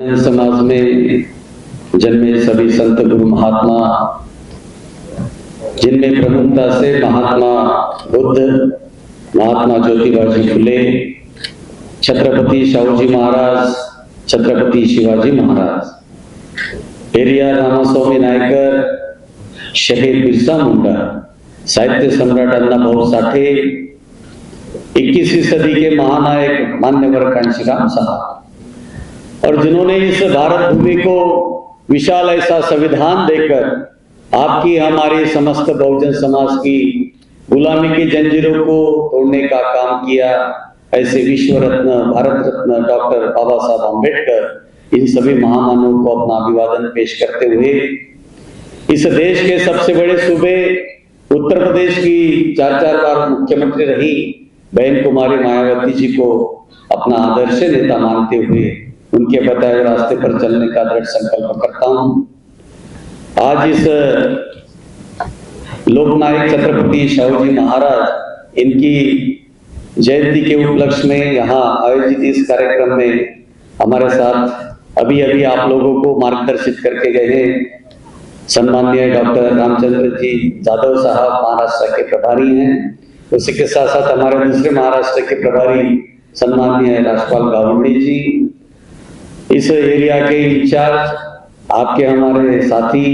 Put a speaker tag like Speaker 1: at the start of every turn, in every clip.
Speaker 1: समाज में जन्मे सभी संत गुरु महात्मा, जिनमें प्रमुखता से महात्मा बुद्ध, महात्मा ज्योतिबाजी फुले, छत्रपति शाहूजी महाराज, छत्रपति शिवाजी महाराज, पेरियार रामास्वामी नायकर, शहीद बिरसा मुंडा, साहित्य सम्राट अण्णाभाऊ साठे, 21वीं सदी के महानायक मान्यवर कांशीराम साहब, और जिन्होंने इस भारत भूमि को विशाल ऐसा संविधान देकर आपकी हमारी समस्त बहुजन समाज की गुलामी की जंजीरों को तोड़ने का काम किया, ऐसे विश्व रत्न, भारत रत्न डॉक्टर बाबा साहब अम्बेडकर, इन सभी महामानवों को अपना अभिवादन पेश करते हुए इस देश के सबसे बड़े सूबे उत्तर प्रदेश की 4 बार मुख्यमंत्री रही बहन कुमारी मायावती जी को अपना आदर्श नेता मानते हुए उनके बताए हुए रास्ते पर चलने का दृढ़ संकल्प करता हूं। आज इस लोकनायक छत्रपति शाहूजी महाराज इनकी जयंती के उपलक्ष्य में यहाँ आयोजित इस कार्यक्रम में हमारे साथ अभी अभी आप लोगों को मार्गदर्शित करके गए हैं सम्माननीय डॉक्टर रामचंद्र जी जादव साहब, महाराष्ट्र के प्रभारी हैं। उसी के साथ साथ हमारे दूसरे महाराष्ट्र के प्रभारी सम्माननीय राजपाल गावंडी जी, इस एरिया के इंचार्ज आपके हमारे साथी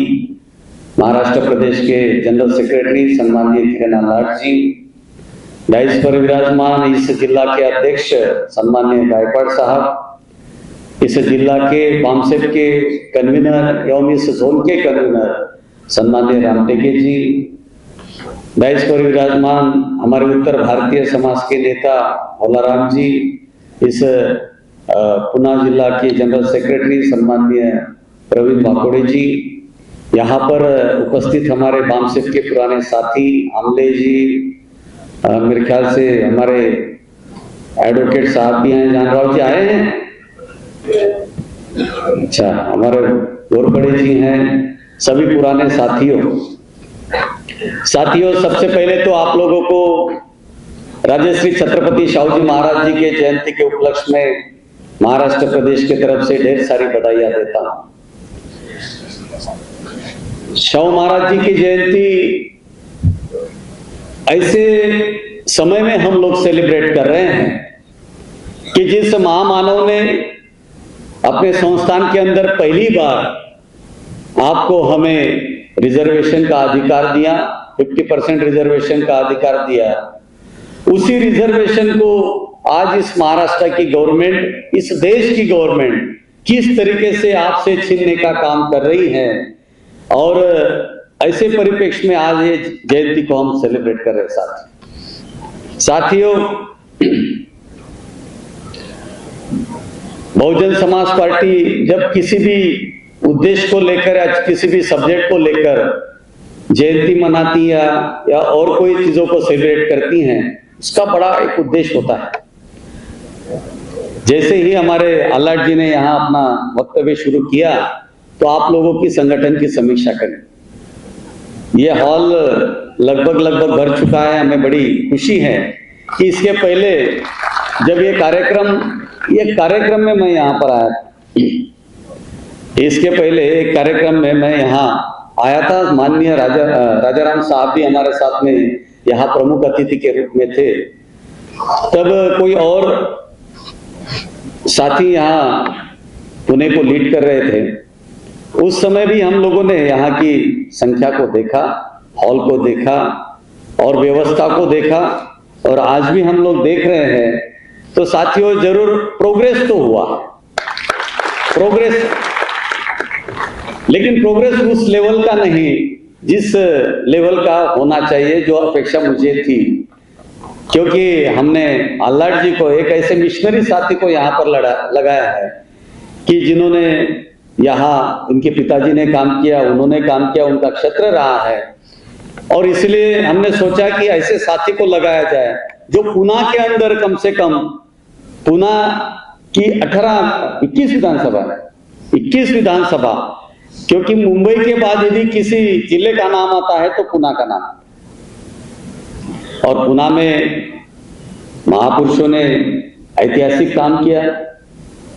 Speaker 1: महाराष्ट्र प्रदेश के जनरल सेक्रेटरी सम्माननीय किरण लाट जी, डाइस पर विराजमान इस जिला के अध्यक्ष सम्माननीय गायकवाड़ साहब, इस जिला के पामसेप के कन्वीनर एवं इस जोन के कन्वीनर सम्माननीय रामटेके जी, डाइस पर विराजमान हमारे उत्तर भारतीय समाज के नेता भोलाराम जी, इस पुना जिला के जनरल सेक्रेटरी सम्माननीय प्रवीण भाकोड़े जी, यहाँ पर उपस्थित हमारे बामसेप के पुराने साथी आमले जी, मेरे ख्याल से हमारे एडवोकेट साहब भी हैं, जानराव जी आए हैं, अच्छा हमारे गोरपड़े जी हैं, सभी पुराने साथियों, सबसे पहले तो आप लोगों को राजश्री छत्रपति शाहूजी महाराज जी के जयंती के उपलक्ष्य में महाराष्ट्र प्रदेश की तरफ से ढेर सारी बधाइयां देता हूं। शाहू महाराज जी की जयंती ऐसे समय में हम लोग सेलिब्रेट कर रहे हैं कि जिस महामानव ने अपने संस्थान के अंदर पहली बार आपको हमें रिजर्वेशन का अधिकार दिया, 50% रिजर्वेशन का अधिकार दिया, उसी रिजर्वेशन को आज इस महाराष्ट्र की गवर्नमेंट, इस देश की गवर्नमेंट किस तरीके से आपसे छीनने का काम कर रही है, और ऐसे परिप्रेक्ष्य में आज ये जयंती को हम सेलिब्रेट कर रहे हैं। साथियों, बहुजन समाज पार्टी जब किसी भी उद्देश्य को लेकर या किसी भी सब्जेक्ट को लेकर जयंती मनाती है या और कोई चीजों को सेलिब्रेट करती हैं, उसका बड़ा एक उद्देश्य होता है। जैसे ही हमारे आलाट जी ने यहाँ अपना वक्तव्य शुरू किया तो आप लोगों की संगठन की समीक्षा करें। ये हॉल लगभग भर चुका है, हमें बड़ी खुशी है कि इसके पहले जब ये कार्यक्रम में मैं यहाँ पर आया था, इसके पहले एक कार्यक्रम में मैं यहाँ आया था, माननीय राजाराम साहब भी हमारे साथ में यहाँ प्रमुख अतिथि के रूप में थे, तब कोई और साथी यहाँ पुणे को लीड कर रहे थे। उस समय भी हम लोगों ने यहाँ की संख्या को देखा, हॉल को देखा और व्यवस्था को देखा, और आज भी हम लोग देख रहे हैं। तो साथियों, जरूर प्रोग्रेस तो हुआ, लेकिन प्रोग्रेस उस लेवल का नहीं जिस लेवल का होना चाहिए, जो अपेक्षा मुझे थी, क्योंकि हमने आल्लाट जी को, एक ऐसे मिशनरी साथी को यहाँ पर लगाया है कि जिन्होंने यहाँ, उनके पिताजी ने काम किया, उन्होंने काम किया, उनका क्षेत्र रहा है, और इसलिए हमने सोचा कि ऐसे साथी को लगाया जाए जो पुणे के अंदर कम से कम, पुणे की 21 विधानसभा, क्योंकि मुंबई के बाद यदि किसी जिले का नाम आता है तो पुणे का नाम, और पुणे में महापुरुषों ने ऐतिहासिक काम किया,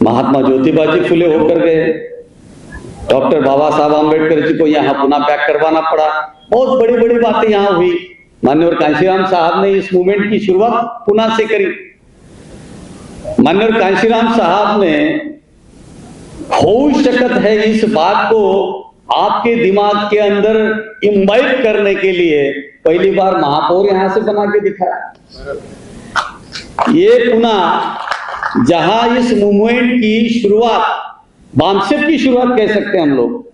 Speaker 1: महात्मा ज्योतिबाजी फुले होकर गए, डॉक्टर बाबा साहब आम्बेडकर जी को यहाँ पुनः पैक करवाना पड़ा, बहुत बड़ी बड़ी बातें यहाँ हुई। माननीय कांशीराम साहब ने इस मूवमेंट की शुरुआत पुनः से करी। माननीय कांशीराम साहब ने हो शकत है इस बात को आपके दिमाग के अंदर इम्बाइब करने के लिए पहली बार महापौर यहां से बना के दिखाया। ये पुनः जहां इस मूवमेंट की शुरुआत, बामसेप की शुरुआत कह सकते हैं हम लोग,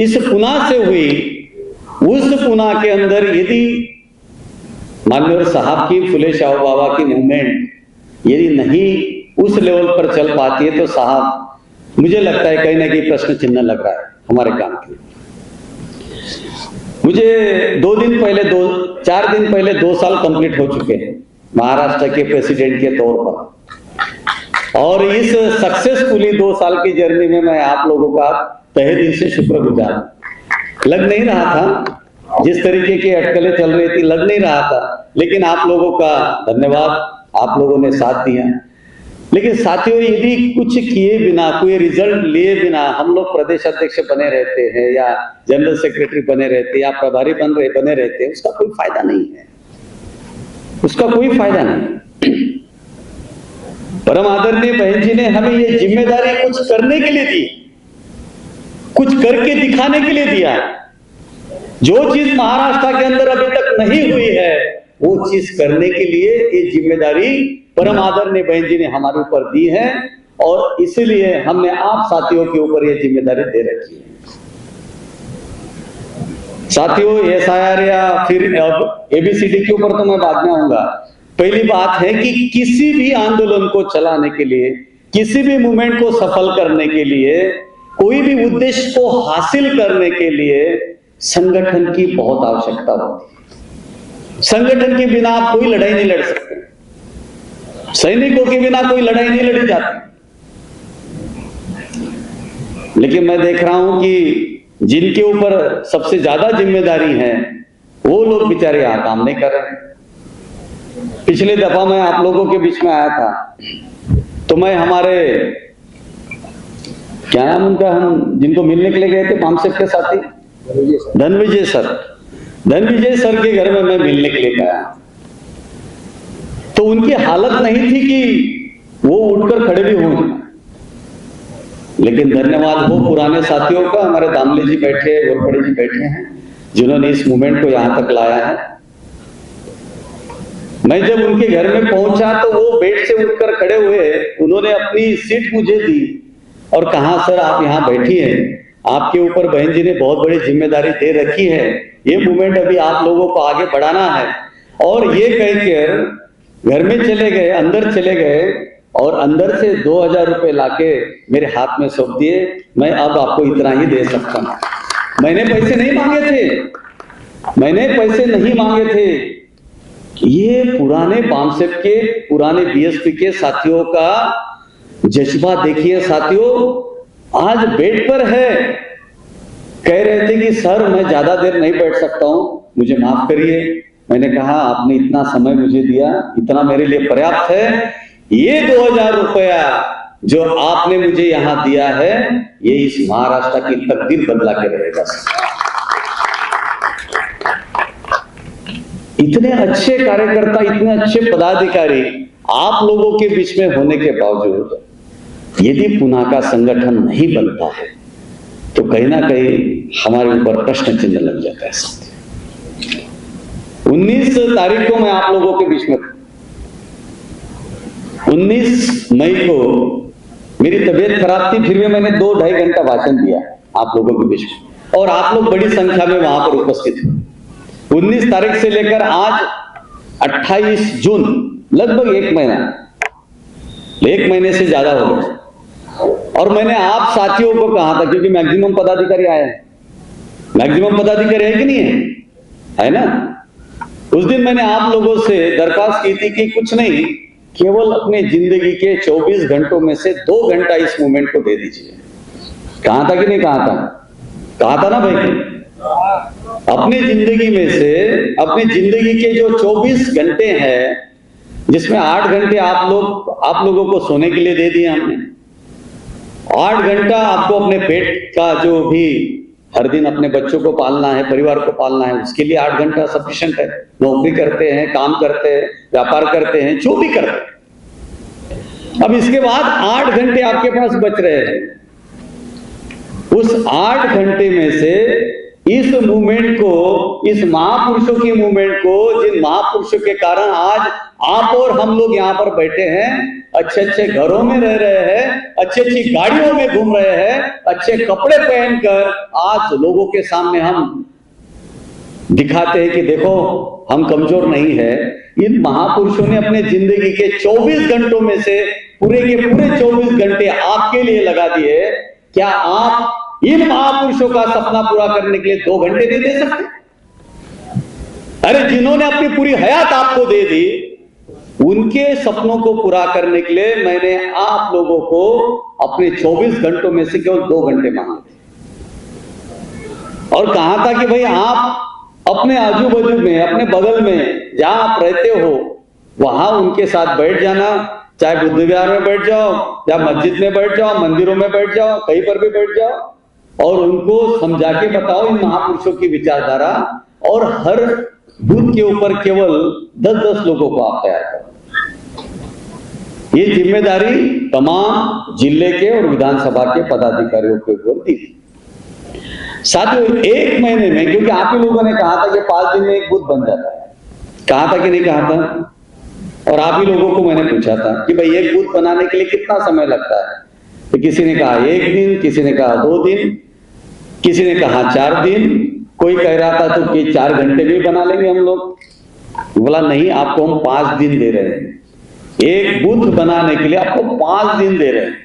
Speaker 1: इस पुनः से हुई, उस पुनः के अंदर यदि माननीय साहब की फुले शाहू बाबा की मूवमेंट यदि नहीं उस लेवल पर चल पाती है तो साहब मुझे लगता है कहीं ना कहीं प्रश्न चिन्ह लग रहा है हमारे काम के। मुझे 4 दिन पहले 2 साल कंप्लीट हो चुके हैं महाराष्ट्र के प्रेसिडेंट के तौर पर, और इस सक्सेसफुली 2 साल की जर्नी में मैं आप लोगों का तहे दिल से शुक्रगुजार। लग नहीं रहा था, जिस तरीके की अटकलें चल रही थी लग नहीं रहा था, लेकिन आप लोगों का धन्यवाद, आप लोगों ने साथ दिया। लेकिन साथियों, यदि कुछ किए बिना, कोई रिजल्ट लिए बिना हम लोग प्रदेश अध्यक्ष बने रहते हैं या जनरल सेक्रेटरी बने रहते हैं या प्रभारी बने रहते हैं, उसका कोई फायदा नहीं है, उसका कोई फायदा नहीं। परम आदरणीय बहन जी ने हमें ये जिम्मेदारी कुछ करने के लिए दी, कुछ करके दिखाने के लिए दिया। जो चीज महाराष्ट्र के अंदर अभी तक नहीं हुई है वो चीज करने के लिए ये जिम्मेदारी परम आदरणीय बहन जी ने हमारे ऊपर दी है, और इसलिए हमने आप साथियों के ऊपर ये जिम्मेदारी दे रखी है। साथियों, SIR या फिर ABCD के ऊपर तो मैं बाद में आऊंगा। पहली बात है कि किसी भी आंदोलन को चलाने के लिए, किसी भी मूवमेंट को सफल करने के लिए, कोई भी उद्देश्य को हासिल करने के लिए संगठन की बहुत आवश्यकता होती है। संगठन के बिना आप कोई लड़ाई नहीं लड़ सकते, सैनिकों के बिना कोई लड़ाई नहीं लड़ी जाती। लेकिन मैं देख रहा हूं कि जिनके ऊपर सबसे ज्यादा जिम्मेदारी है वो लोग बेचारे यहां काम नहीं कर रहे। पिछले दफा मैं आप लोगों के बीच में आया था तो मैं हमारे, क्या नाम उनका, हम जिनको मिलने के लिए गए थे बामसेप के साथी, धनविजय सर के घर में मैं मिलने के लिए गया, तो उनकी हालत नहीं थी कि वो उठकर खड़े भी हों। लेकिन धन्यवाद हो पुराने साथियों का, हमारे दामले जी बैठे, गोरपड़े जी बैठे हैं, जिन्होंने इस मूवमेंट को यहां तक लाया है। मैं जब उनके घर में पहुंचा तो वो बेड से उठकर खड़े हुए, उन्होंने अपनी सीट मुझे दी और कहा, सर आप यहाँ बैठिए, आपके ऊपर बहन जी ने बहुत बड़ी जिम्मेदारी दे रखी है, ये मूवमेंट अभी आप लोगों को आगे बढ़ाना है। और ये कहकर घर में चले गए, अंदर चले गए और अंदर से 2000 रुपए लाके मेरे हाथ में सौंप दिए। मैं अब आपको इतना ही दे सकता हूं। मैंने पैसे नहीं मांगे थे, ये पुराने बामसेप के, पुराने बीएसपी के साथियों का जज्बा देखिए। साथियों, आज बेड पर है, कह रहे थे कि सर मैं ज्यादा देर नहीं बैठ सकता हूं, मुझे माफ करिए। मैंने कहा आपने इतना समय मुझे दिया, इतना मेरे लिए पर्याप्त है। ये 2000 रुपया जो आपने मुझे यहां दिया है, ये इस महाराष्ट्र की तकदीर बदला के रहेगा। इतने अच्छे कार्यकर्ता, इतने अच्छे पदाधिकारी आप लोगों के बीच में होने के बावजूद यदि पुनः का संगठन नहीं बनता है तो कहीं ना कहीं हमारे ऊपर प्रश्न चिन्ह लग जाता है। 19 तारीख को मैं आप लोगों के बीच में, 19 मई को मेरी तबीयत खराब थी, फिर भी मैंने 2-2.5 घंटा भाषण दिया आप लोगों के बीच में, और आप लोग बड़ी संख्या में वहां पर उपस्थित थे। 19 तारीख से लेकर आज 28 जून, लगभग 1 महीने से ज्यादा हो गया। और मैंने आप साथियों को कहा था, क्योंकि मैक्सिमम पदाधिकारी आए हैं, मैक्सिमम पदाधिकारी है कि नहीं है, है ना। उस दिन मैंने आप लोगों से दरखास्त की थी कि कुछ नहीं, केवल अपने जिंदगी के 24 घंटों में से 2 घंटा इस मूवमेंट को दे दीजिए। कहा था कि नहीं कहा था? कहा था ना भाई। अपनी जिंदगी में से, अपनी जिंदगी के जो 24 घंटे हैं, जिसमें 8 घंटे आप लोगों को सोने के लिए दे दिए हमने, 8 घंटा आपको अपने पेट का जो भी हर दिन अपने बच्चों को पालना है, परिवार को पालना है, उसके लिए 8 घंटा सफिशिएंट है। नौकरी करते हैं, काम करते हैं, व्यापार करते हैं, जो भी करते हैं। अब इसके बाद 8 घंटे आपके पास बच रहे हैं। उस 8 घंटे में से इस मूवमेंट को, इस महापुरुषों की मूवमेंट को, जिन महापुरुषों के कारण आज आप और हम लोग यहाँ पर बैठे हैं, अच्छे अच्छे घरों में रह रहे हैं, अच्छी अच्छी गाड़ियों में घूम रहे हैं, अच्छे कपड़े पहनकर आज लोगों के सामने हम दिखाते हैं कि देखो हम कमजोर नहीं है। इन महापुरुषों ने अपने जिंदगी के 24 घंटों में से पूरे के पूरे 24 घंटे आपके लिए लगा दिए। क्या आप इन महापुरुषों का सपना पूरा करने के लिए 2 घंटे नहीं दे सकते? अरे जिन्होंने अपनी पूरी हयात आपको दे दी, उनके सपनों को पूरा करने के लिए मैंने आप लोगों को अपने 24 घंटों में से केवल 2 घंटे मांगे थे। और कहा था कि भाई आप अपने आजू बाजू में, अपने बगल में जहां आप रहते हो, वहां उनके साथ बैठ जाना, चाहे बुद्ध विहार में बैठ जाओ, या मस्जिद में बैठ जाओ, मंदिरों में बैठ जाओ, कहीं पर भी बैठ जाओ, और उनको समझा के बताओ इन महापुरुषों की विचारधारा, और हर बूथ के ऊपर केवल 10-10 लोगों को आप तैयार करो। ये जिम्मेदारी तमाम जिले के और विधानसभा के पदाधिकारियों के ऊपर दी थी। साथियों, 1 महीने में, क्योंकि आप ही लोगों ने कहा था कि 5 दिन में एक बूथ बन जाता है, कहा था कि नहीं कहा था? और आप ही लोगों को मैंने पूछा था कि भाई एक बूथ बनाने के लिए कितना समय लगता है? तो किसी ने कहा 1 दिन, किसी ने कहा 2 दिन, किसी ने कहा 4 दिन, कोई कह रहा था तो कि 4 घंटे में बना लेंगे हम लोग। बोला नहीं, आपको हम 5 दिन दे रहे हैं। एक बूथ बनाने के लिए आपको 5 दिन दे रहे हैं।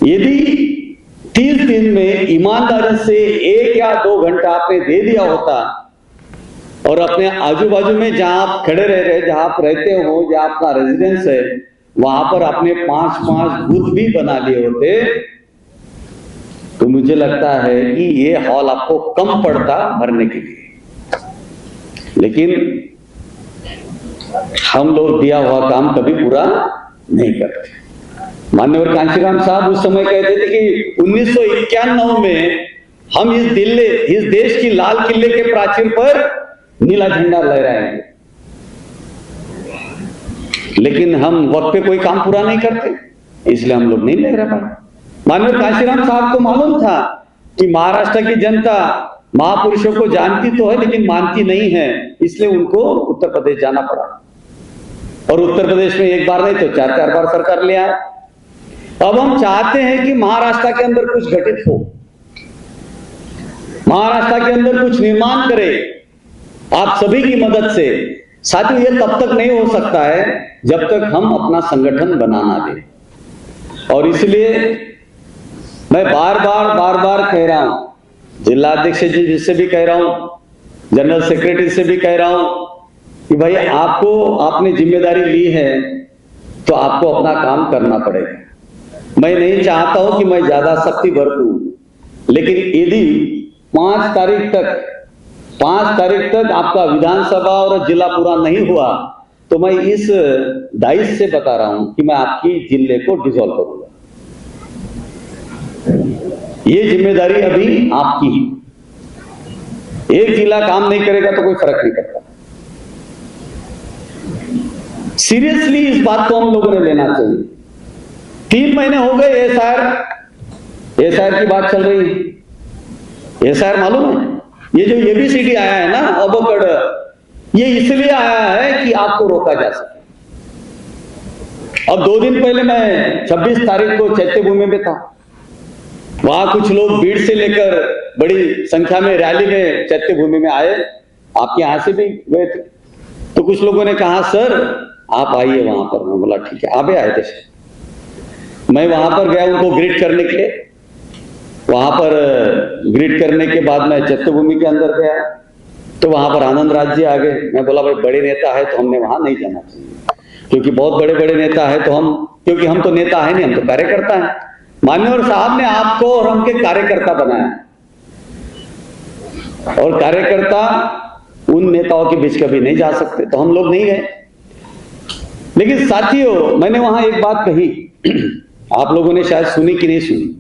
Speaker 1: यदि 30 दिन में ईमानदारी से 1 या 2 घंटा आपने दे दिया होता, और अपने आजू बाजू में जहां आप खड़े रह रहे, जहां आप रहते हो, जहां आपका रेजिडेंस है, वहां पर आपने 5-5 बूथ भी बना लिए होते, तो मुझे लगता है कि ये हॉल आपको कम पड़ता भरने के लिए। लेकिन हम लोग दिया हुआ काम कभी पूरा नहीं करते। माननीय कांशीराम साहब उस समय कहते थे कि 1991 में हम इस देश की लाल किले के प्राचीर पर नीला झंडा लहराएंगे, लेकिन हम वक्त पे कोई काम पूरा नहीं करते, इसलिए हम लोग नहीं लहरा पाए। माननीय कांशीराम साहब को मालूम था कि महाराष्ट्र की जनता महापुरुषों को जानती तो है लेकिन मानती नहीं है, इसलिए उनको उत्तर प्रदेश जाना पड़ा, और उत्तर प्रदेश में 1 बार नहीं तो 4-4 बार सरकार ले आए। अब हम चाहते हैं कि महाराष्ट्र के अंदर कुछ घटित हो, महाराष्ट्र के अंदर कुछ निर्माण करे आप सभी की मदद से। साथियों, ये तब तक नहीं हो सकता है जब तक हम अपना संगठन बनाना दें, और इसलिए मैं बार बार कह रहा हूं, जिला अध्यक्ष जी से भी कह रहा हूं, जनरल सेक्रेटरी से भी कह रहा हूं कि भाई आपने जिम्मेदारी ली है तो आपको अपना काम करना पड़ेगा। मैं नहीं चाहता हूं कि मैं ज्यादा सख्ती बरतूं, लेकिन यदि 5 तारीख तक आपका विधानसभा और जिला पूरा नहीं हुआ, तो मैं इस दायित्व से बता रहा हूं कि मैं आपकी जिले को डिसॉल्व करूंगा। ये जिम्मेदारी अभी आपकी है। एक जिला काम नहीं करेगा तो कोई फर्क नहीं पड़ता। सीरियसली इस बात को हम लोगों ने लेना चाहिए। 3 महीने हो गए एसआईआर की बात चल रही है। एसआईआर मालूम है, ये जो एबीसीडी आया है ना, अबोकड, ये इसलिए आया है कि आपको रोका जा सके। अब 2 दिन पहले मैं 26 तारीख को चैत्यभूमि में था, वहां कुछ लोग भीड़ से लेकर बड़ी संख्या में रैली में चैत्यभूमि में आए, आपके यहां से भी गए थे। तो कुछ लोगों ने कहा सर आप आइए वहां पर। मैं बोला ठीक है, आप आए थे। मैं वहां पर गया उनको ग्रीट करने के लिए। वहां पर ग्रीट करने के बाद मैं चैत्यभूमि के अंदर गया, तो वहां पर आनंद राज जी आ गए। मैं बोला भाई बड़े नेता है तो हमने वहां नहीं जाना चाहिए, क्योंकि बहुत बड़े बड़े नेता है तो क्योंकि हम तो नेता है नहीं, हम तो कार्यकर्ता हैं। मान्यवर साहब ने आपको और हमके कार्यकर्ता बनाया, और कार्यकर्ता उन नेताओं के बीच कभी नहीं जा सकते, तो हम लोग नहीं गए। लेकिन साथियों, मैंने वहां एक बात कही आप लोगों ने शायद सुनी कि नहीं सुनी।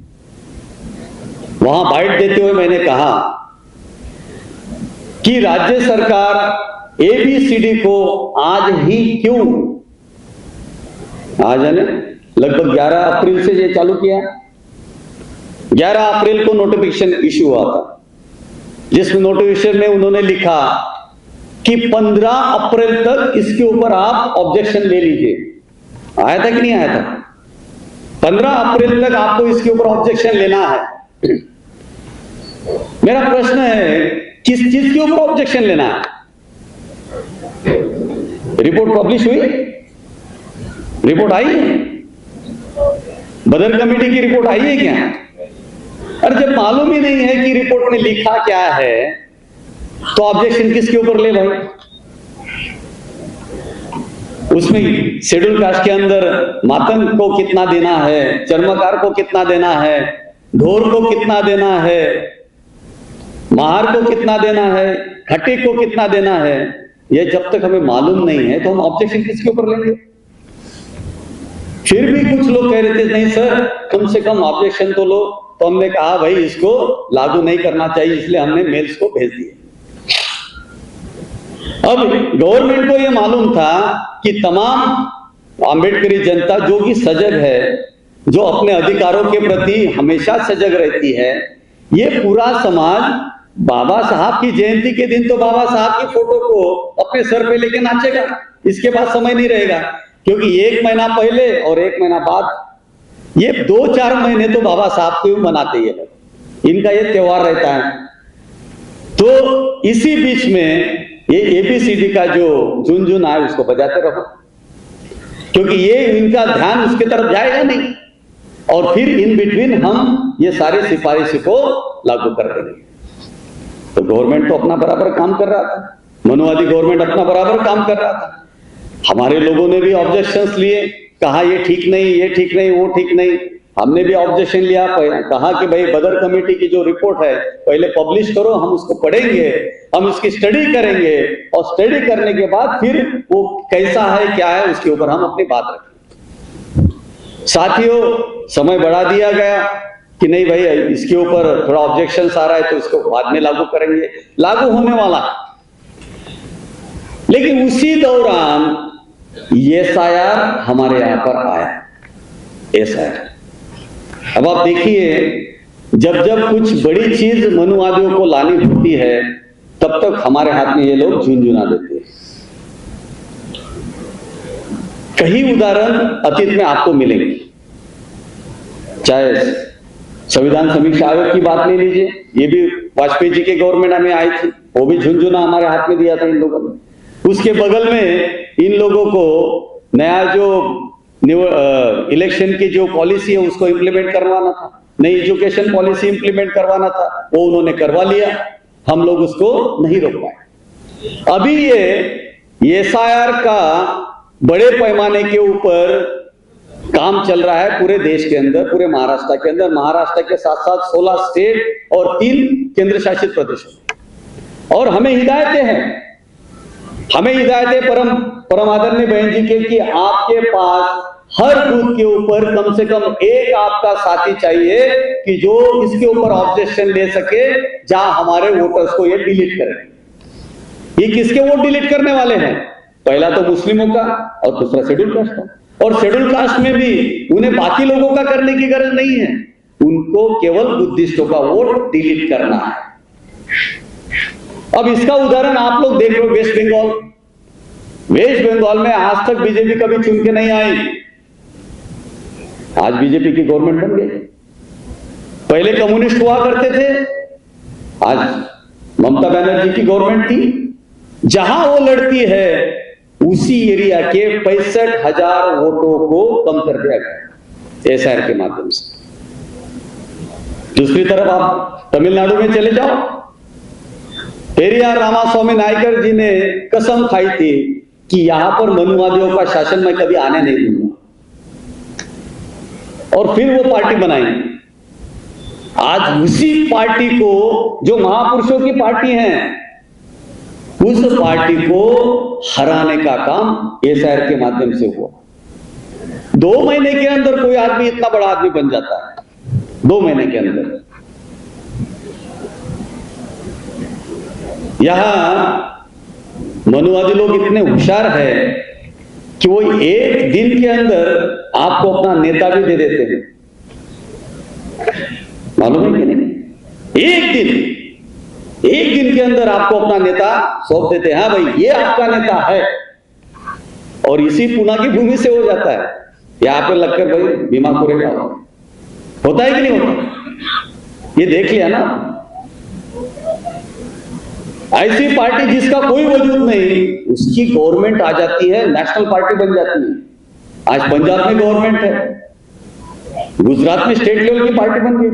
Speaker 1: वहां बाइट देते हुए मैंने कहा कि राज्य सरकार एबीसीडी को आज ही क्यों, आज है ना, लगभग 11 अप्रैल से ये चालू किया। 11 अप्रैल को नोटिफिकेशन इश्यू हुआ था, जिसमें नोटिफिकेशन में उन्होंने लिखा कि 15 अप्रैल तक इसके ऊपर आप ऑब्जेक्शन ले लीजिए। आया था कि नहीं आया था? 15 अप्रैल तक आपको इसके ऊपर ऑब्जेक्शन लेना है। मेरा प्रश्न है, किस चीज के ऊपर ऑब्जेक्शन लेना है? रिपोर्ट पब्लिश हुई? रिपोर्ट आई है? बदर कमेटी की रिपोर्ट आई है क्या? अरे जब मालूम ही नहीं है कि रिपोर्ट में लिखा क्या है, तो ऑब्जेक्शन किसके ऊपर ले भाई? उसमें शेड्यूल कास्ट के अंदर मातंग को कितना देना है, चर्मकार को कितना देना है, ढोर को कितना देना है, महार को कितना देना है, खट्टी को कितना देना है, यह जब तक हमें मालूम नहीं है तो हम ऑब्जेक्शन किसके ऊपर लेंगे? फिर भी कुछ लोग कह रहे थे नहीं सर, कम से कम ऑब्जेक्शन तो लो। तो हमने कहा भाई इसको लागू नहीं करना चाहिए, इसलिए हमने मेल्स को भेज दिए। अब गवर्नमेंट को यह मालूम था कि तमाम आंबेडकरी जनता जो कि सजग है, जो अपने अधिकारों के प्रति हमेशा सजग रहती है, ये पूरा समाज बाबा साहब की जयंती के दिन तो बाबा साहब की फोटो को अपने सर पे लेके नाचेगा, इसके बाद समय नहीं रहेगा। क्योंकि 1 महीना पहले और 1 महीना बाद, ये 2-4 महीने तो बाबा साहब को मनाते हैं लोग, इनका ये त्योहार रहता है। तो इसी बीच में ये एबीसीडी का जो झुनझुन है उसको बजाते रहो, क्योंकि ये इनका ध्यान उसके तरफ जाएगा नहीं, और फिर इन बिटवीन हम ये सारे सिफारिश को लागू कर देंगे। तो गवर्नमेंट तो अपना बराबर काम कर रहा था, मनुवादी गवर्नमेंट अपना बराबर काम कर रहा था। हमारे लोगों ने भी ऑब्जेक्शंस लिए, कहा ये ठीक नहीं, ये ठीक नहीं, वो ठीक नहीं। हमने भी ऑब्जेक्शन लिया, कहा कि भाई बदर कमेटी की जो रिपोर्ट है पहले पब्लिश करो, हम उसको पढ़ेंगे, हम इसकी स्टडी करेंगे, और स्टडी करने के बाद फिर वो कैसा है क्या है उसके ऊपर हम अपनी बात रखेंगे। साथियों, समय बढ़ा दिया गया कि नहीं भाई इसके ऊपर थोड़ा ऑब्जेक्शन आ रहा है तो इसको बाद में लागू करेंगे, लागू होने वाला। लेकिन उसी दौरान एसआईआर हमारे यहां पर आया, एसआईआर। अब आप देखिए, जब जब कुछ बड़ी चीज मनुवादियों को लानी होती है, तब तक हमारे हाथ में ये लोग झुनझुना देते हैं। कई उदाहरण अतीत में आपको मिलेंगे, चाहे संविधान समीक्षा आयोग की बात ले लीजिए, ये भी वाजपेयी जी के गवर्नमेंट में आई थी, वो भी झुनझुना हमारे हाथ में दिया था इन लोगों ने। उसके बगल में इन लोगों को नया जो इलेक्शन की जो पॉलिसी है उसको इंप्लीमेंट करवाना था, नई एजुकेशन पॉलिसी इंप्लीमेंट करवाना था, वो उन्होंने करवा लिया, हम लोग उसको नहीं रोक पाए। अभी ये एसआईआर का बड़े पैमाने के ऊपर काम चल रहा है पूरे देश के अंदर, पूरे महाराष्ट्र के अंदर, महाराष्ट्र के साथ साथ 16 स्टेट और 3 केंद्र शासित प्रदेशों। और हमें हिदायतें हैं, हमें हिदायतें परम आदरणीय बहन जी के कि आपके पास हर बूथ के ऊपर कम से कम एक आपका साथी चाहिए कि जो इसके ऊपर ऑब्जेक्शन ले सके, जहां हमारे वोटर्स को ये डिलीट करें। ये किसके वोट डिलीट करने वाले हैं? पहला तो मुस्लिमों का और दूसरा शेड्यूल कास्ट का। और शेड्यूल कास्ट में भी उन्हें बाकी लोगों का करने की गरज नहीं है, उनको केवल बुद्धिस्टों का वोट डिलीट करना है। अब इसका उदाहरण आप लोग देख लो, वेस्ट बंगाल। वेस्ट बंगाल में आज तक बीजेपी कभी चुन के नहीं आई, आज बीजेपी की गवर्नमेंट बन गई। पहले कम्युनिस्ट हुआ करते थे, आज ममता बनर्जी की गवर्नमेंट थी। जहां वो लड़ती है उसी एरिया के 65,000 वोटों को कम कर दिया गया एसआईआर के माध्यम से। दूसरी तरफ आप तमिलनाडु में चले जाओ, पेरियार रामास्वामी नायकर जी ने कसम खाई थी कि यहां पर मनुवादियों का शासन मैं कभी आने नहीं दूंगा, और फिर वो पार्टी बनाई। आज उसी पार्टी को, जो महापुरुषों की पार्टी है, उस पार्टी को हराने का काम एसआईआर के माध्यम से हुआ। 2 महीने के अंदर कोई आदमी इतना बड़ा आदमी बन जाता है, 2 महीने के अंदर। यहां मनुवादी लोग इतने होशियार है कि वो 1 दिन के अंदर आपको अपना नेता भी दे देते हैं, मालूम है कि नहीं? 1 दिन के अंदर आपको अपना नेता सौंप देते हैं। हाँ भाई, ये आपका नेता है, और इसी पुणे की भूमि से हो जाता है। यहां पे लगकर भाई बीमा करेगा, होता है कि नहीं होता? ये देख लिया ना। ऐसी पार्टी जिसका कोई वजूद नहीं, उसकी गवर्नमेंट आ जाती है, नेशनल पार्टी बन जाती है। आज पंजाब में गवर्नमेंट है, गुजरात में स्टेट लेवल की पार्टी बन गई।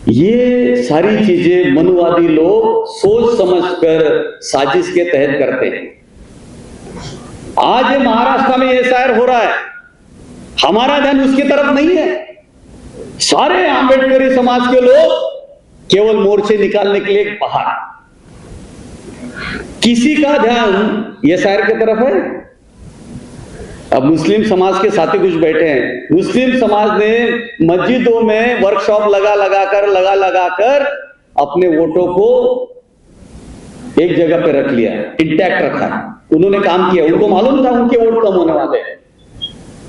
Speaker 1: ये सारी चीजें मनुवादी लोग सोच समझकर साजिश के तहत करते हैं। आज ये महाराष्ट्र में एसआईआर हो रहा है, हमारा ध्यान उसकी तरफ नहीं है। सारे आंबेडकरी समाज के लोग केवल मोर्चे निकालने के लिए बाहर, किसी का ध्यान एसआईआर की तरफ है। अब मुस्लिम समाज के साथी कुछ बैठे हैं, मुस्लिम समाज ने मस्जिदों में वर्कशॉप लगा लगाकर अपने वोटों को एक जगह पे रख लिया, इंटैक्ट रखा। उन्होंने काम किया, उनको मालूम था उनके वोट कम होने वाले हैं,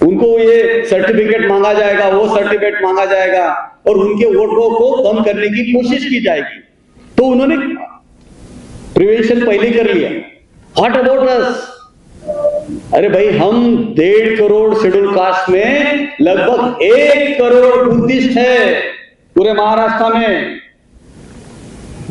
Speaker 1: उनको ये सर्टिफिकेट मांगा जाएगा, वो सर्टिफिकेट मांगा जाएगा, और उनके वोटों को कम करने की कोशिश की जाएगी। तो उन्होंने प्रिवेंशन पहले कर लिया। What about us? अरे भाई, हम 1.5 करोड़ शेड्यूल कास्ट में लगभग 1 करोड़ बुद्धिस्ट है पूरे महाराष्ट्र में।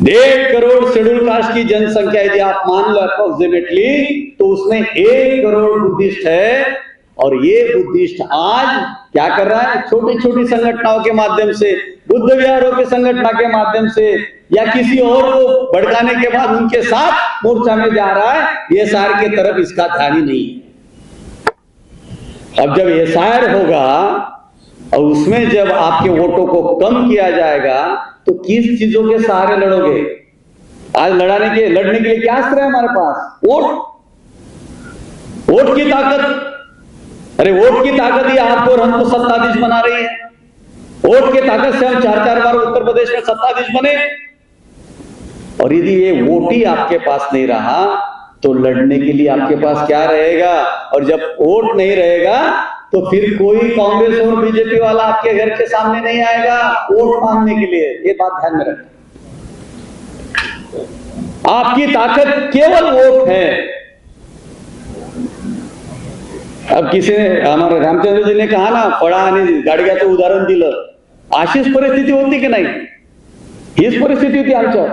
Speaker 1: 1.5 करोड़ शेड्यूल कास्ट की जनसंख्या यदि आप मान लो अप्रोक्सीमेटली, तो उसमें 1 करोड़ बुद्धिस्ट है। और ये बुद्धिस्ट आज क्या कर रहा है? छोटी छोटी संगठनों के माध्यम से, बुद्ध विहारों के संगठन के माध्यम से, या किसी और को भड़काने के बाद उनके साथ मोर्चा में जा रहा है। एसआईआर की तरफ इसका ध्यान ही नहीं है। अब जब एसआईआर होगा और उसमें जब आपके वोटों को कम किया जाएगा, तो किस चीजों के सहारे लड़ोगे? आज लड़ने के लिए क्या अस्त्र है हमारे पास? वोट की ताकत। अरे वोट की ताकत ही आपको और हमको सत्ताधीश बना रही है। वोट की ताकत से हम 4 बार उत्तर प्रदेश में सत्ताधीश बने। और यदि ये वोट ही आपके पास नहीं रहा, तो लड़ने के लिए आपके पास क्या रहेगा? और जब वोट नहीं रहेगा, तो फिर कोई कांग्रेस और बीजेपी वाला आपके घर के सामने नहीं आएगा वोट मांगने के लिए। ये बात ध्यान में रखें। आपकी ताकत केवल वोट है। अब किसी ने, हमारे रामचंद्र जी ने कहा ना, फळा आणि गाडग्याचं उदाहरण दिलं। अशीच परिस्थिती होती की नाही? हीच परिस्थिती होती आमच्यावर।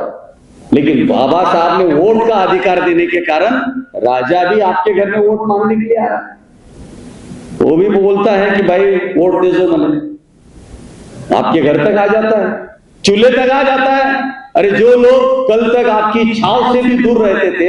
Speaker 1: लेकिन बाबा साहब ने वोट का अधिकार देने के कारण राजा भी आपके घर में वोट मांगने के लिए आ रहा है। वो भी बोलता है कि भाई वोट दे दो मैंने, आपके घर तक आ जाता है, चूल्हे तक आ जाता है। अरे जो लोग कल तक आपकी छाव से भी दूर रहते थे,